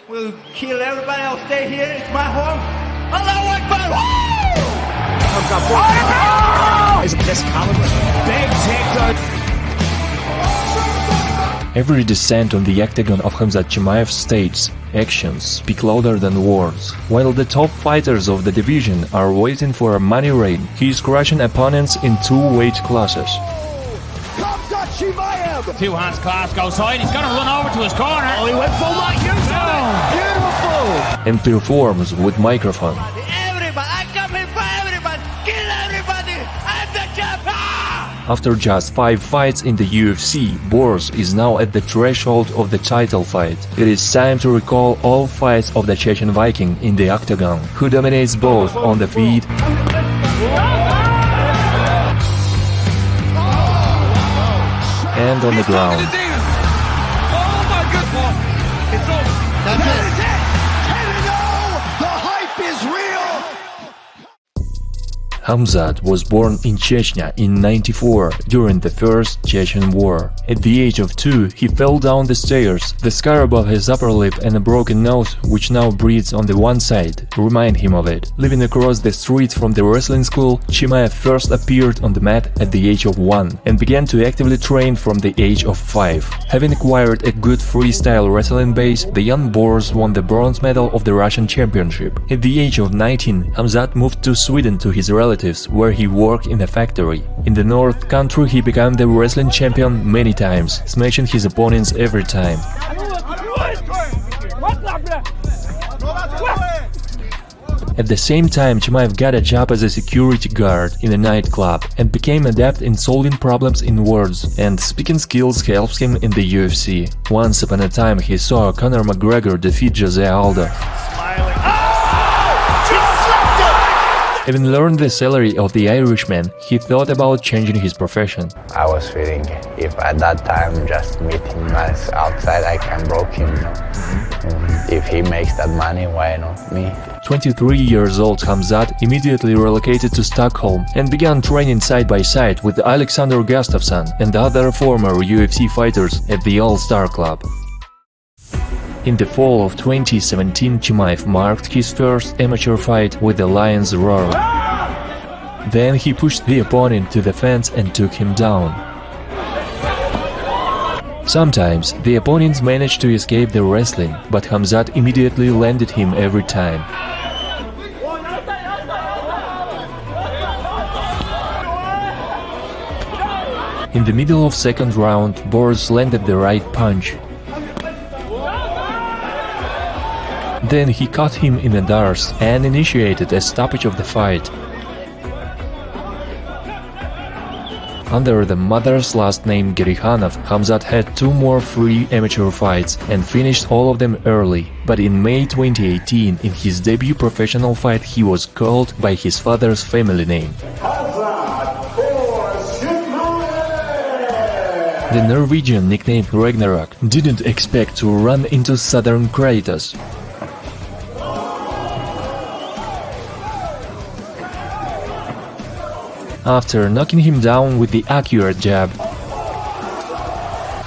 will kill everybody. I'll stay here. It's my home. Allahu Akbar! Big takedown. Every descent on the octagon of Khamzat Chimaev states, actions speak louder than words. While the top fighters of the division are waiting for a money raid, he is crushing opponents in 2 weight classes. Khamzat Chimaev! 2 hands class goes high, he's gonna run over to his corner. Oh, he went full lock, beautiful! And performs with microphone. Everybody, I come here for everybody. Kill everybody. I'm the champion. After just 5 fights in the UFC, Borz is now at the threshold of the title fight. It is time to recall all fights of the Chechen Viking in the octagon, who dominates both on the feet and on the ground. Oh my goodness! It's over. That's it. 10-0! The hype is real! Khamzat was born in Chechnya in '94 during the First Chechen War. At the age of 2, he fell down the stairs. The scar above his upper lip and a broken nose, which now breathes on the one side, remind him of it. Living across the street from the wrestling school, Chimaev first appeared on the mat at the age of 1 and began to actively train from the age of 5. Having acquired a good freestyle wrestling base, the young Borz won the bronze medal of the Russian Championship. At the age of 19, Khamzat moved to Sweden to his relatives, where he worked in a factory. In the North Country, he became the wrestling champion many times, smashing his opponents every time. At the same time, Chimaev got a job as a security guard in a nightclub and became adept in solving problems in words, and speaking skills helps him in the UFC. Once upon a time, he saw Conor McGregor defeat Jose Aldo. Having learned the salary of the Irishman, he thought about changing his profession. I was feeling if at that time just meet him as outside, I can broke him. If he makes that money, why not me? 23 years old Khamzat immediately relocated to Stockholm and began training side by side with Alexander Gustafsson and other former UFC fighters at the All-Star Club. In the fall of 2017, Chimaev marked his first amateur fight with the Lion's Roar. Then he pushed the opponent to the fence and took him down. Sometimes the opponents managed to escape the wrestling, but Khamzat immediately landed him every time. In the middle of second round, Borz landed the right punch. Then he caught him in the darts and initiated a stoppage of the fight. Under the mother's last name Girikhanov, Khamzat had 2 more free amateur fights and finished all of them early. But in May 2018, in his debut professional fight, he was called by his father's family name. The Norwegian, nicknamed Ragnarok, didn't expect to run into Southern Kratos. After knocking him down with the accurate jab,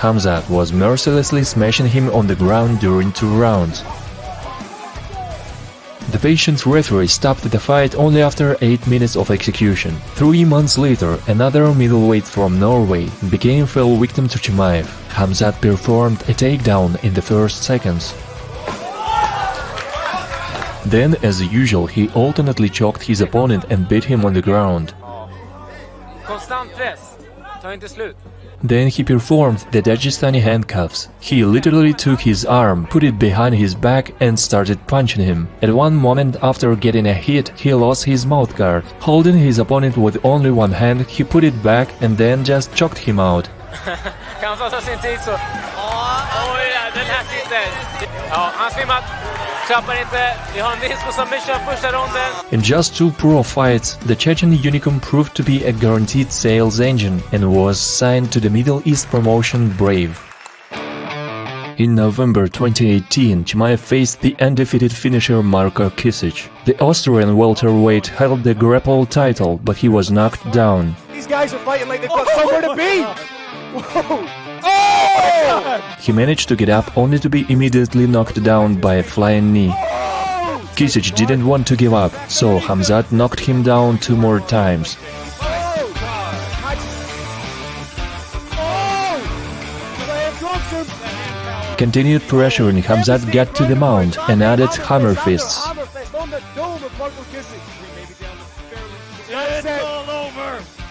Khamzat was mercilessly smashing him on the ground during 2 rounds. The patient referee stopped the fight only after 8 minutes of execution. 3 months later, another middleweight from Norway became fell victim to Chimaev. Khamzat performed a takedown in the first seconds. Then, as usual, he alternately choked his opponent and beat him on the ground. Then he performed the Dagestani handcuffs. He literally took his arm, put it behind his back and started punching him. At one moment after getting a hit, he lost his mouthguard. Holding his opponent with only one hand, he put it back and then just choked him out. In just 2 pro fights, the Chechen Unicorn proved to be a guaranteed sales engine and was signed to the Middle East promotion Brave. In November 2018, Chimaev faced the undefeated finisher Marko Kisic. The Austrian welterweight held the grapple title, but he was knocked down. These guys are fighting like they've got somewhere to be! Whoa! He managed to get up only to be immediately knocked down by a flying knee. Kisic didn't want to give up, so Khamzat knocked him down 2 more times. Continued pressuring Khamzat got to the mount and added hammer fists.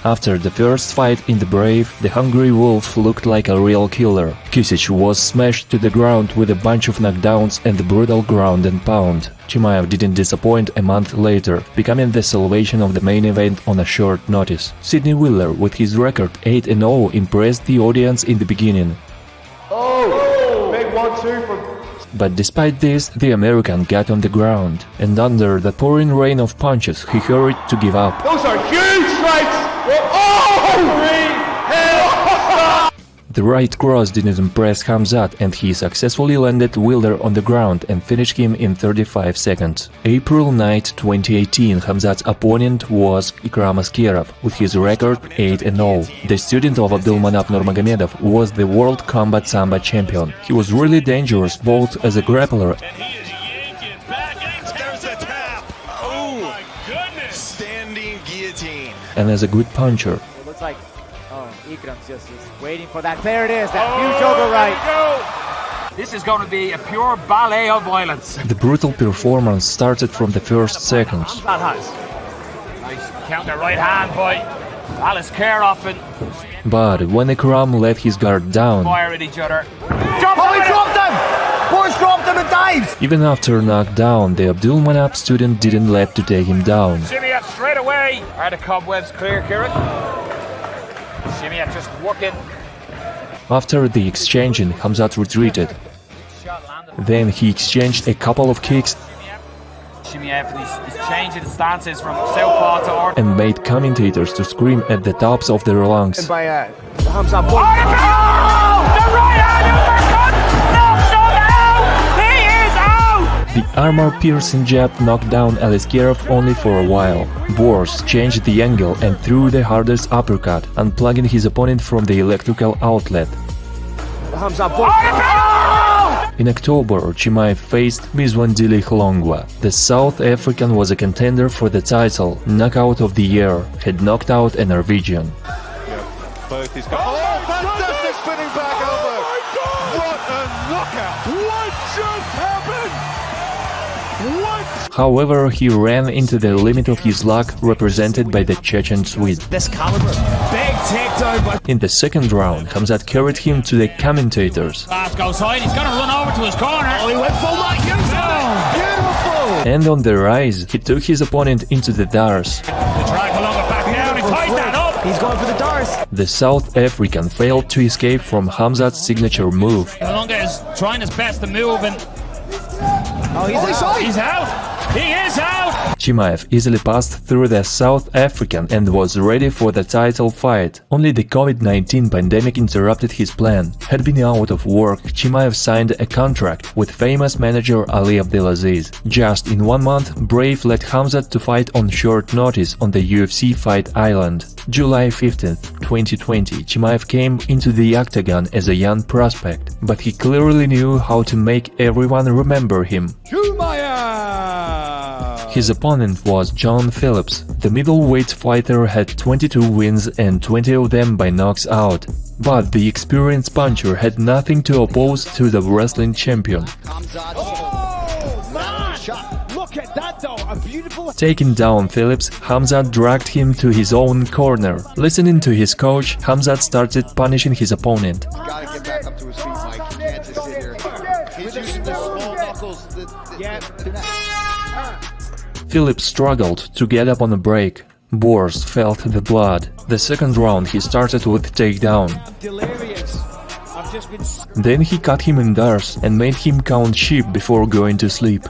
After the first fight in the Brave, the Hungry Wolf looked like a real killer. Kisic was smashed to the ground with a bunch of knockdowns and the brutal ground and pound. Chimaev didn't disappoint a month later, becoming the salvation of the main event on a short notice. Sidney Wheeler, with his record 8-0, impressed the audience in the beginning. But despite this, the American got on the ground, and under the pouring rain of punches, he hurried to give up. Those are huge strikes! The right cross didn't impress Khamzat, and he successfully landed Wheeler on the ground and finished him in 35 seconds. April 9, 2018, Khamzat's opponent was Ikram Askerov, with his record 8-0. The student of Abdulmanap Nurmagomedov was the World Combat Sambo champion. He was really dangerous both as a grappler and as a good puncher. It looks like Ikram's just waiting for that. There it is, that huge overright. This is going to be a pure ballet of violence. The brutal performance started from the first seconds. Nice counter right hand by Alice Kerhoff. But when Ikram let his guard down, Fire at each other. He dropped him! Borz dropped him and dives! Even after knockdown, the Abdulmanap student didn't let to take him down. Chimaev straight away. Are the cobwebs clear, Kieran? Chimaev just working. After the exchanging, Khamzat retreated. Then he exchanged a couple of kicks Chimaev is changing stances from southpaw to orthodox and made commentators to scream at the tops of their lungs. By Khamzat. The right hand uppercut! Knocks him out! He is out! The armor-piercing jab knocked down Askerov only for a while. Borz changed the angle and threw the hardest uppercut, unplugging his opponent from the electrical outlet. In October, Chimaev faced Mizwandili Khlongwa. The South African was a contender for the title, knockout of the year, had knocked out a Norwegian. Both these guys. Oh, fantastic spinning back elbow! What a knockout! What just happened? What? However, he ran into the limit of his luck, represented by the Chechen Swede. This caliber, big takedown by... In the second round, Khamzat carried him to the commentators. Pass goes high, he's going to run over to his corner. Oh, he went full like beautiful! And on the rise, he took his opponent into the Dars. The drag along the back down, he tied that up. He's going for the Dars. The South African failed to escape from Khamzat's signature move. Ilunga is trying his best to move and... Oh, he's out. He's out! He is out! Chimaev easily passed through the South African and was ready for the title fight. Only the COVID-19 pandemic interrupted his plan. Had been out of work, Chimaev signed a contract with famous manager Ali Abdelaziz. Just in 1 month, Brave let Khamzat to fight on short notice on the UFC Fight Island. July 15, 2020, Chimaev came into the octagon as a young prospect, but he clearly knew how to make everyone remember him. His opponent was John Phillips. The middleweight fighter had 22 wins and 20 of them by knocks out. But the experienced puncher had nothing to oppose to the wrestling champion. Look at that though, a beautiful... Taking down Phillips, Khamzat dragged him to his own corner. Listening to his coach, Khamzat started punishing his opponent. He's got to get back up to his feet, Mike. He can't just sit here. He's using the small knuckles. Phillips struggled to get up on a break. Borz felt the blood. The second round he started with takedown. Then he cut him in Dars and made him count sheep before going to sleep.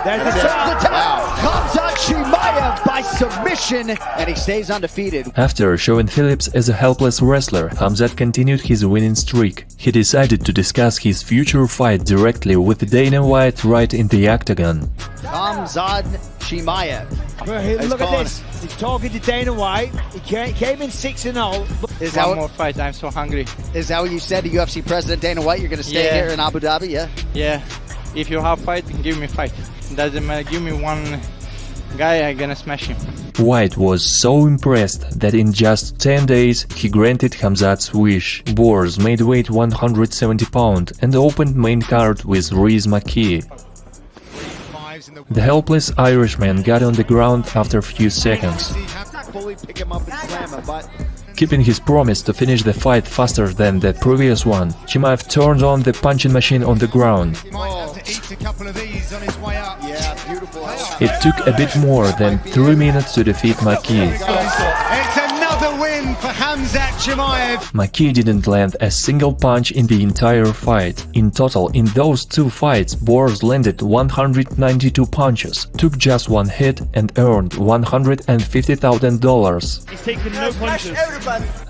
There's the tap. Khamzat Chimaev by submission, and he stays undefeated. After showing Phillips as a helpless wrestler, Khamzat continued his winning streak. He decided to discuss his future fight directly with Dana White right in the octagon. Khamzat Chimaev Look at this. He's talking to Dana White. He came in 6-0. Is that one more fight? I'm so hungry. Is that what you said to UFC President Dana White? You're going to stay here in Abu Dhabi, yeah? Yeah. If you have fight, give me fight. Doesn't matter. Give me one guy, I'm gonna smash him. White was so impressed that in just 10 days he granted Khamzat's wish. Borz made weight 170 pounds and opened main card with Rhys McKee. The helpless Irishman got on the ground after a few seconds. Keeping his promise to finish the fight faster than the previous one, Chimaev turned on the punching machine on the ground. It took a bit more than 3 minutes to defeat McKee. It's another win for Khamzat Chimaev. McKee didn't land a single punch in the entire fight. In total, in those two fights, Borz landed 192 punches, took just one hit and earned $150,000. He's taken no punches.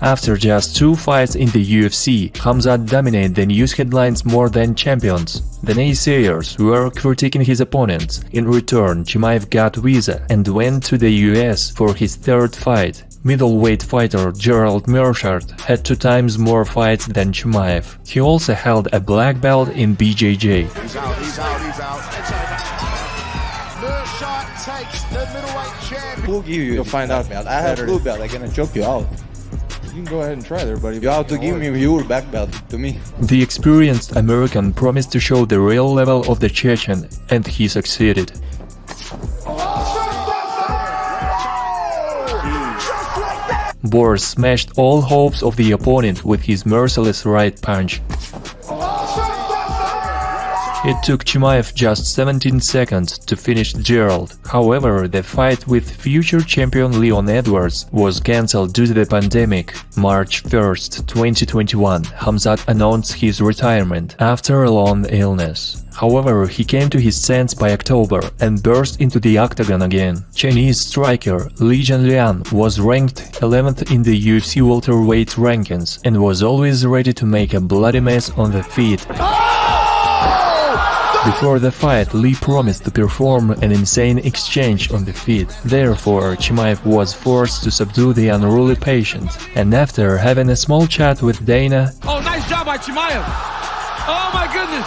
After just 2 fights in the UFC, Khamzat dominated the news headlines more than champions. The naysayers were critiquing his opponents. In return, Chimaev got visa and went to the US for his 3rd fight. Middleweight fighter Gerald Meerschaert had 2 times more fights than Chimaev. He also held a black belt in BJJ. He's out. Meerschaert takes the middleweight champion. Who'll give you? You'll find out, man. I have blue belt. I'm gonna choke you out. You can go ahead and try there, buddy. You have to give me your black belt to me. The experienced American promised to show the real level of the Chechen, and he succeeded. Borz smashed all hopes of the opponent with his merciless right punch. It took Chimaev just 17 seconds to finish Gerald. However, the fight with future champion Leon Edwards was cancelled due to the pandemic. March 1st, 2021, Khamzat announced his retirement after a long illness. However, he came to his senses by October and burst into the octagon again. Chinese striker Li Jianlian was ranked 11th in the UFC welterweight rankings and was always ready to make a bloody mess on the feet. Before the fight, Li promised to perform an insane exchange on the feet. Therefore, Chimaev was forced to subdue the unruly patient. And after having a small chat with Dana... Oh, nice job by Chimaev. Oh my goodness.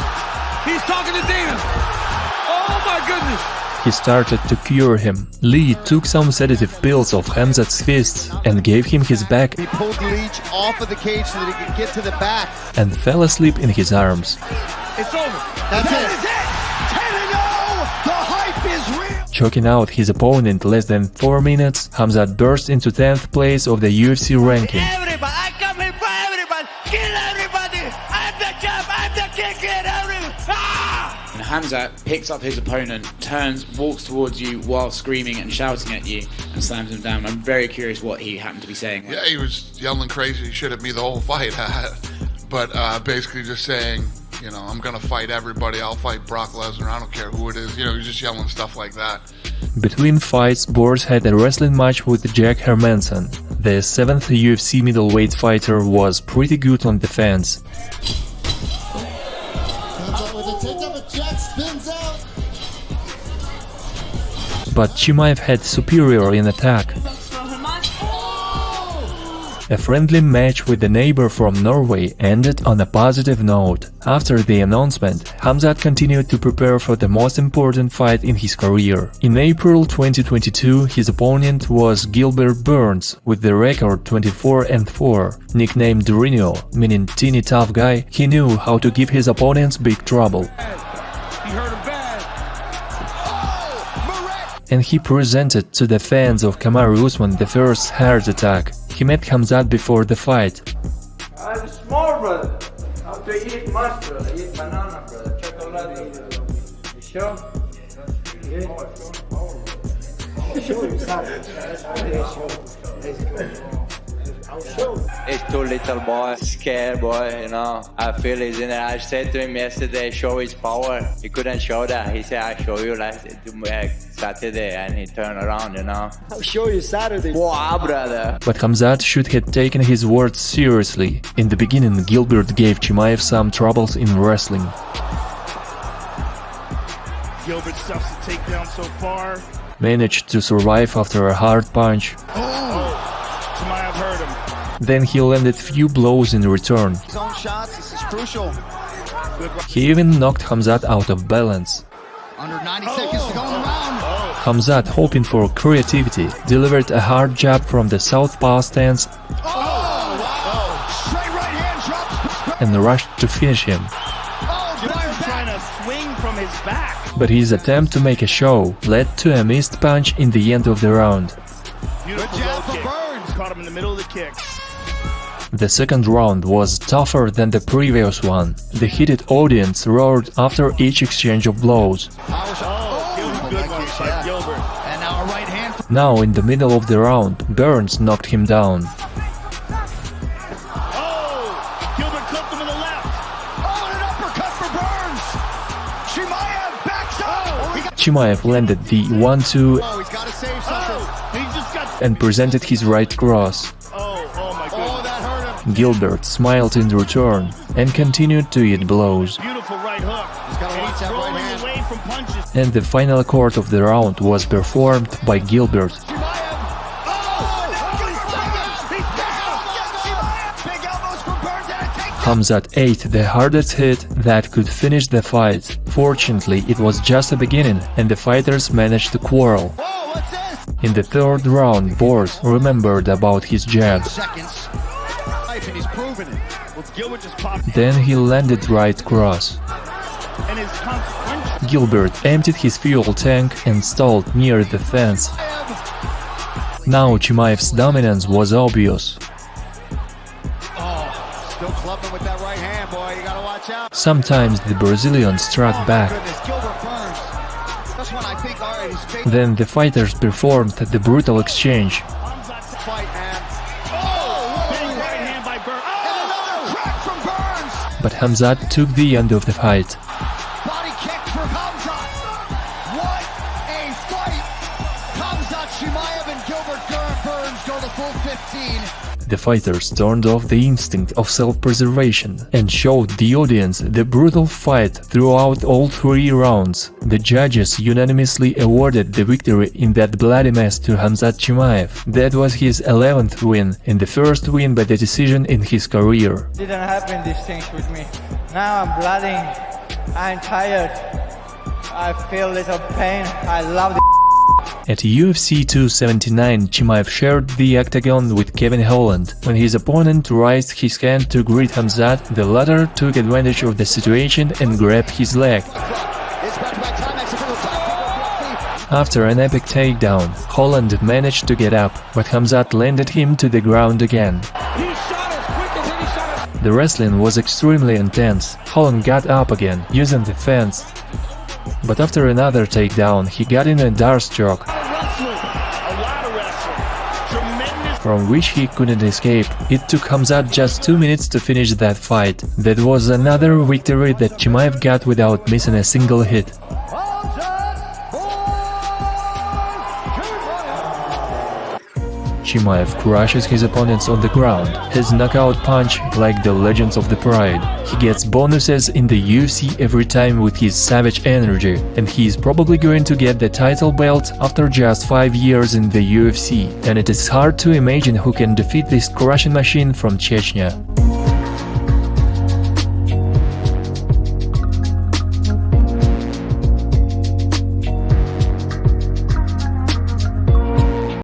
He's talking to Dana. Oh my goodness. He started to cure him. Li took some sedative pills of Khamzat's fists and gave him his back. He pulled the leech off of the cage so that he could get to the back. And fell asleep in his arms. It's over. That's That it. is it. 10-0. The hype is real. Choking out his opponent less than 4 minutes, Khamzat burst into 10th place of the UFC ranking. Everybody, I come here for everybody. Kill everybody. I'm the champ. I'm the king. Kill everyone. Ah! And Khamzat picks up his opponent, turns, walks towards you while screaming and shouting at you and slams him down. I'm very curious what he happened to be saying. Yeah, he was yelling crazy shit at me the whole fight. But basically just saying, you know, I'm going to fight everybody. I'll fight Brock Lesnar. I don't care who it is. You know, he's just yelling stuff like that. Between fights, Borz had a wrestling match with Jack Hermanson. The 7th UFC middleweight fighter was pretty good on defense. But Chimaev had superior in attack. A friendly match with the neighbor from Norway ended on a positive note. After the announcement, Khamzat continued to prepare for the most important fight in his career. In April 2022, his opponent was Gilbert Burns with the record 24-4. Nicknamed Rhino, meaning teeny tough guy, he knew how to give his opponents big trouble. He hurt him bad. And he presented to the fans of Kamaru Usman the first heart attack. He met Khamzat before the fight. I'm small, brother. How to eat much, brother? Eat banana, brother. Chocolate. You sure? He's too little boy, scared boy, you know. I feel he's in there. I said to him yesterday, show his power. He couldn't show that. He said, I'll show you like Saturday, and he turned around, you know. I'll show you Saturday. Wow, brother. But Khamzat should have taken his words seriously. In the beginning, Gilbert gave Chimaev some troubles in wrestling. Gilbert stuffs the takedown so far. managed to survive after a hard punch. Chimaev hurt him. Then he landed few blows in return. His own shots, this is crucial. He even knocked Khamzat out of balance. Under 90 seconds to go in the round. Khamzat, hoping for creativity, delivered a hard jab from the southpaw stance Straight right hand drops. and rushed to finish him. Chimaev trying to swing from his back. But his attempt to make a show led to a missed punch in the end of the round. Beautiful jab low for kick. Burns. Caught him in the middle of the kicks. The second round was tougher than the previous one. The heated audience roared after each exchange of blows. Good one by Gilbert. And now a right hand. Now, in the middle of the round, Burns knocked him down. Gilbert clipped him in the left. Oh, and an uppercut for Burns. Chimaev backs up. Chimaev landed the 1-2 Oh, he's got to save something. He just got. and presented his right cross. Oh my goodness. Oh, that hurt him. Gilbert smiled in return and continued to eat blows. Beautiful right hook. He's got to watch that right Throwing hand. away from punches. And the final chord of the round was performed by Gilbert. Chimaev. Oh, now Gilbert Burns. He's down. Chimaev. Big elbows for Burns and a takedown. Khamzat ate the hardest hit that could finish the fight. Fortunately, it was just a beginning and the fighters managed to quarrel. Whoa, what's this? In the third round, Borz remembered about his jab. Seconds. And he's proving it. Well, Gilbert just popped Then he landed right cross. and his punch. Gilbert emptied his fuel tank and stalled near the fence. Now Chimaev's dominance was obvious. Still clubbing with that right hand, boy. You gotta watch out. Sometimes the Brazilian struck back. Goodness, Gilbert Burns. That's when I think, all right, he's fake Then the fighters performed the brutal exchange. fight, man. Big right hand by Burns. And another crack from Burns. But Khamzat took the end of the fight. Body kick for Khamzat. What a fight. Khamzat Chimaev and Gilbert Burns go the full 15. The fighters turned off the instinct of self-preservation and showed the audience the brutal fight throughout all 3 rounds. The judges unanimously awarded the victory in that bloody mess to Khamzat Chimaev. That was his 11th win and the first win by the decision in his career. Didn't happen these things with me. Now I'm bleeding. I'm tired. I feel little pain. I love the At UFC 279, Chimaev shared the octagon with Kevin Holland. When his opponent raised his hand to greet Khamzat, the latter took advantage of the situation and grabbed his leg. After an epic takedown, Holland managed to get up, but Khamzat landed him to the ground again. The wrestling was extremely intense. Holland got up again, using the fence. But after another takedown, he got in a Darce choke, from which he couldn't escape. It took Khamzat just 2 minutes to finish that fight. That was another victory that Chimaev got without missing a single hit. Chimaev crushes his opponents on the ground. His knockout punch like the legends of the Pride. He gets bonuses in the UFC every time with his savage energy, and he is probably going to get the title belt after just 5 years in the UFC. And it is hard to imagine who can defeat this crushing machine from Chechnya.